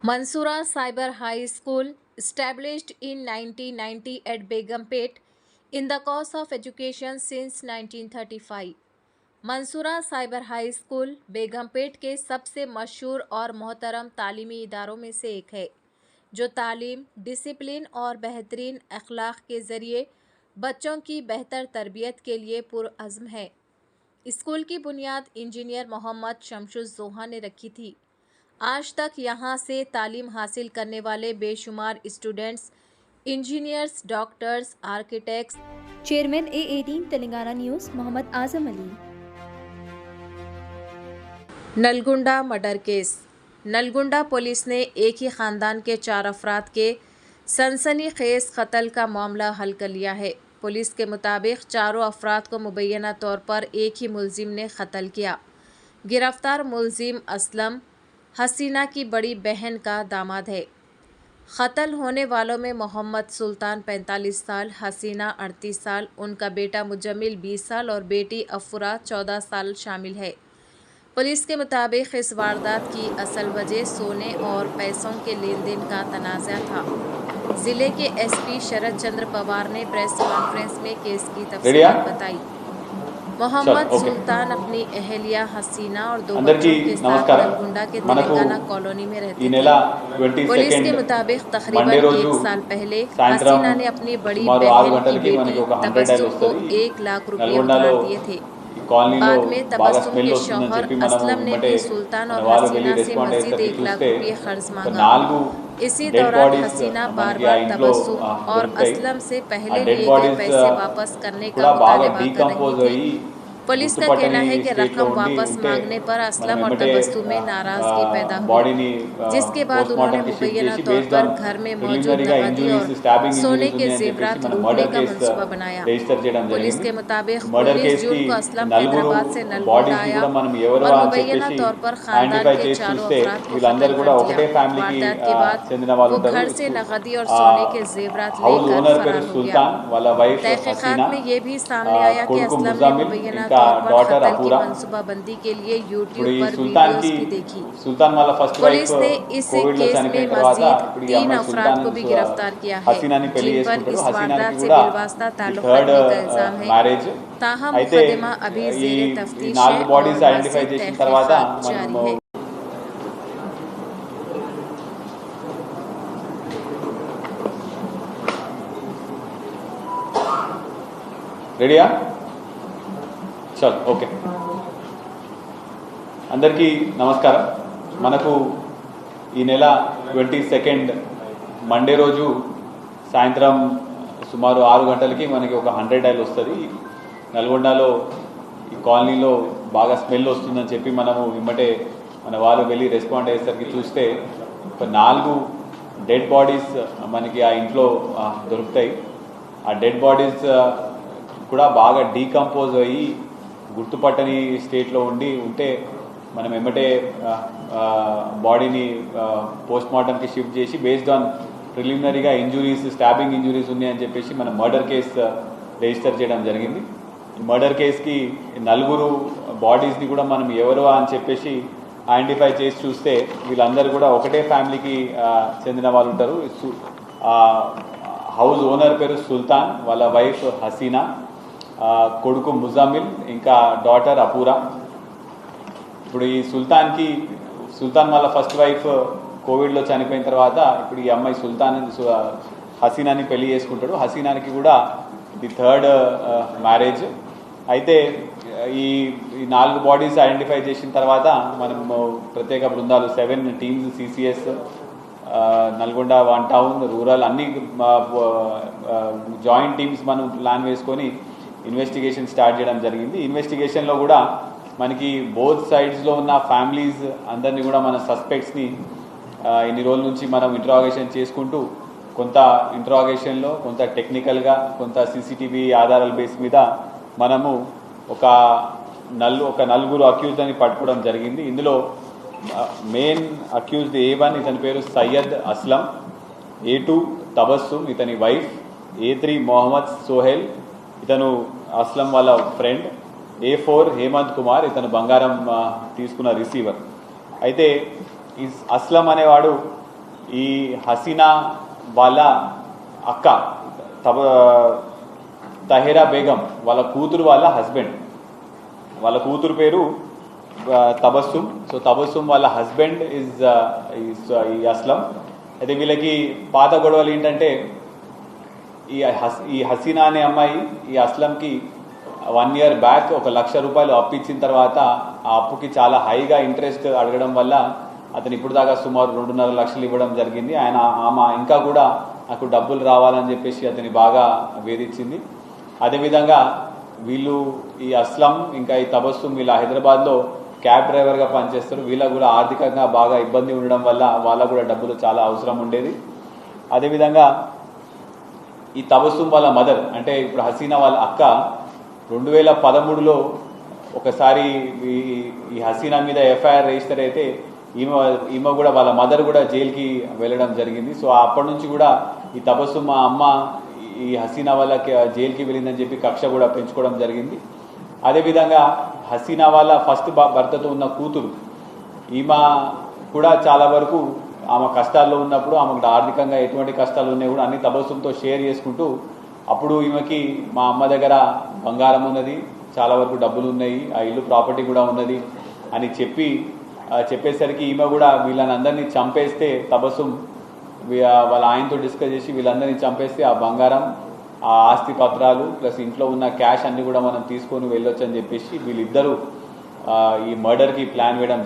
Mansoura Cyber High School, established in 1990 at Begumpet, in the course of education since 1935. Mansura cyber high school Begumpet के सबसे मशहूर और मोहतरम तालीमी इदारों में से एक है, जो तालीम, डिसिप्लिन और बेहतरीन अखलाक के ज़रिए बच्चों की बेहतर तरबियत के लिए पुरअज़्म है। स्कूल की बुनियाद इंजीनियर मोहम्मद शमशुज़्ज़ोहा ने रखी थी। आज तक यहाँ से तालीम हासिल करने वाले बेशुमार students, engineers, doctors, architects. Chairman A18 Telangana news Mohammed Azam Ali. Nalgonda murder case. Nalgonda police ने एक ही ख़ानदान के 4 अफराद के सनसनीखेज़ कत्ल का मामला हल कर लिया है। पुलिस के मुताबिक चारों अफराद को मुबैना तौर पर एक ही मुलजिम ने कत्ल किया। गिरफ्तार मुलजिम असलम हसीना की बड़ी बहन का दामाद है। कत्ल होने वालों में मोहम्मद सुल्तान 45 साल, हसीना 38 साल, उनका बेटा मुजम्मिल 20 साल और बेटी अफरा 14 साल शामिल है। पुलिस के मुताबिक इस वारदात की असल वजह सोने और पैसों के लेन देन का तनाज़ा था। ज़िले के SP शरद चंद्र पवार ने प्रेस कॉन्फ्रेंस में केस की तफसीलात बताई। मोहम्मद सुल्तान अपनी अहलिया हसीना और 2 बच्चों के साथ नलगुंडा के तेलंगाना कॉलोनी में रहते थे। पुलिस के मुताबिक तकरीबन 1 साल पहले हसीना ने अपनी बड़ी बहन की बेटी तबस्सुम को 1 लाख रुपये उधार दिए थे। बाद में तबस्सुम के शौहर असलम ने भी सुल्तान और हसीना से मजीद 1 लाख रुपये कर्ज मांगा। इसी दौरान हसीना बार बार तबस्सुम और असलम से पहले लिए गए पैसे वापस करने का मुतालबा कर रही थी। पुलिस का कहना है कि रकम वापस मांगने पर असलम और तबस्सुम में नाराजगी पैदा हुई, जिसके बाद उन्होंने मुबैना तौर पर घर में मौजूद नकदी और सोने के जेवरात लूटने का मंसूबा बनाया। पुलिस के मुताबिक 19 जून को असलम हैदराबाद से नलगुंडा आया और मुबैना तौर पर खानदान के चारों अफराद को कत्ल कर दिया। वारदात के बाद वो घर से नकदी और सोने के जेवरात लेकर फरार हो गया। तहकीकात में ये भी सामने आया कि असलम ने मुबैना डॉटर अपूरा मंसूबाबंदी के लिए यूट्यूब पर वीडियोस भी देखी। पुलिस ने इस केस में मजीद 3 अफराद को भी गिरफ्तार किया है, जिन पर इस वारदात से बिलवास्ता ताल्लुक रखने का इल्जाम है। ताहम मुकदमा अभी ज़ेरे तफ्तीश है और मज़ीद तहकीकात जारी है। రెడీయా? చల్ ఓకే. అందరికీ నమస్కారం. మనకు ఈ నెల 22 మండే రోజు సాయంత్రం సుమారు 6 గంటలకి మనకి ఒక 100 డైల్ వస్తుంది. నల్గొండలో ఈ కాలనీలో బాగా స్మెల్ వస్తుందని చెప్పి మనము ఇమ్మటే మన వాళ్ళు వెళ్ళి రెస్పాండ్ అయ్యేసరికి చూస్తే ఒక 4 డెడ్ బాడీస్ మనకి ఆ ఇంట్లో దొరుకుతాయి. ఆ డెడ్ బాడీస్ కూడా బాగా డీకంపోజ్ అయ్యి గుర్తుపట్టని స్టేట్లో ఉంటే మనం ఎమ్మటే బాడీని పోస్ట్ మార్టంకి షిఫ్ట్ చేసి బేస్డ్ ఆన్ ప్రిలిమినరీగా ఇంజురీస్, స్టాబింగ్ ఇంజురీస్ ఉన్నాయని చెప్పేసి మనం మర్డర్ కేసు రిజిస్టర్ చేయడం జరిగింది. ఈ మర్డర్ కేసుకి 4 బాడీస్ని కూడా మనం ఎవరు అని చెప్పేసి ఐడెంటిఫై చేసి చూస్తే వీళ్ళందరూ కూడా ఒకటే ఫ్యామిలీకి చెందిన వాళ్ళు ఉంటారు. హౌస్ ఓనర్ పేరు సుల్తాన్, వాళ్ళ వైఫ్ హసీనా, కొడుకు ముజామిల్, ఇంకా డాటర్ అపూరా. ఇప్పుడు ఈ సుల్తాన్ వాళ్ళ ఫస్ట్ వైఫ్ కోవిడ్లో చనిపోయిన తర్వాత ఇప్పుడు ఈ అమ్మాయి హసీనాని పెళ్లి చేసుకుంటాడు. హసీనానికి కూడా ఇది 3rd మ్యారేజ్. అయితే ఈ 4 బాడీస్ ఐడెంటిఫై చేసిన తర్వాత మనం ప్రత్యేక బృందాలు 7 teams, CCS, Nalgonda 1 town, rural అన్ని జాయింట్ టీమ్స్ మనం ప్లాన్ వేసుకొని ఇన్వెస్టిగేషన్ స్టార్ట్ చేయడం జరిగింది. ఇన్వెస్టిగేషన్లో కూడా మనకి బోత్ సైడ్స్లో ఉన్న ఫ్యామిలీస్ అందరినీ కూడా మన సస్పెక్ట్స్ని ఇన్ని రోజుల నుంచి మనం ఇంట్రాగేషన్ చేసుకుంటూ కొంత ఇంట్రాగేషన్లో కొంత టెక్నికల్గా కొంత CCTV ఆధారాల బేస్ మీద మనము ఒక 4 అక్యూజ్ని పట్టుకోవడం జరిగింది. ఇందులో మెయిన్ అక్యూజ్డ్ A1 ఇతని పేరు సయ్యద్ అస్లం, A2 తబస్సుమ్ ఇతని వైఫ్, A3 మొహమ్మద్ సోహెల్ ఇతను అస్లం వాళ్ళ ఫ్రెండ్, A4 హేమంత్ కుమార్ ఇతను బంగారం తీసుకున్న రిసీవర్. అయితే ఈ అస్లం అనేవాడు ఈ హసీనా వాళ్ళ అక్క తహేరా బేగం వాళ్ళ కూతురు వాళ్ళ హస్బెండ్, వాళ్ళ కూతురు పేరు తబస్సుమ్. సో తబస్సుమ్ వాళ్ళ హస్బెండ్ ఈ అస్లం. అయితే వీళ్ళకి పాత గొడవలు ఏంటంటే ఈ హసీనా అనే అమ్మాయి ఈ అస్లంకి 1 year బ్యాక్ 1 లక్ష రూపాయలు అప్పు ఇచ్చిన తర్వాత ఆ అప్పుకి చాలా హైగా ఇంట్రెస్ట్ అడగడం వల్ల అతను ఇప్పుడు దాకా సుమారు 2.5 లక్షలు ఇవ్వడం జరిగింది. ఆమె ఇంకా కూడా నాకు డబ్బులు రావాలని చెప్పేసి అతని బాగా వేధించింది. అదేవిధంగా వీళ్ళు ఈ అస్లం ఇంకా ఈ తబస్సుమ్ వీళ్ళ హైదరాబాద్లో క్యాబ్ డ్రైవర్గా పనిచేస్తారు. వీళ్ళకు కూడా ఆర్థికంగా బాగా ఇబ్బంది ఉండడం వల్ల వాళ్ళకు కూడా డబ్బులు చాలా అవసరం ఉండేది. అదేవిధంగా ఈ తబస్సుమ్ వాళ్ళ మదర్ అంటే ఇప్పుడు హసీనా వాళ్ళ అక్క 2013లో ఒకసారి ఈ హసీనా మీద ఎఫ్ఐఆర్ రిజిస్టర్ అయితే ఈమె కూడా వాళ్ళ మదర్ కూడా జైలుకి వెళ్ళడం జరిగింది. సో అప్పటి నుంచి కూడా ఈ తబస్సుమ్ అమ్మ ఈ హసీనా వాళ్ళకి జైలుకి వెళ్ళిందని చెప్పి కక్ష కూడా పెంచుకోవడం జరిగింది. అదేవిధంగా హసీనా వాళ్ళ ఫస్ట్ భర్తతో ఉన్న కూతురు ఈమె కూడా చాలా వరకు ఆమె కష్టాల్లో ఉన్నప్పుడు ఆమెకు ఆర్థికంగా ఎటువంటి కష్టాలు ఉన్నాయి కూడా అన్ని తబస్సుమ్తో షేర్ చేసుకుంటూ అప్పుడు ఈమెకి మా అమ్మ దగ్గర బంగారం ఉన్నది, చాలా వరకు డబ్బులు ఉన్నాయి, ఆ ఇల్లు ప్రాపర్టీ కూడా ఉన్నది అని చెప్పేసరికి ఈమె కూడా వీళ్ళని అందరినీ చంపేస్తే తబస్సుమ్ వాళ్ళ ఆయనతో డిస్కస్ చేసి వీళ్ళందరినీ చంపేస్తే ఆ బంగారం ఆ ఆస్తి పత్రాలు ప్లస్ ఇంట్లో ఉన్న క్యాష్ అన్ని కూడా మనం తీసుకొని వెళ్ళొచ్చు అని చెప్పేసి వీళ్ళిద్దరూ ఈ మర్డర్కి ప్లాన్ వేయడం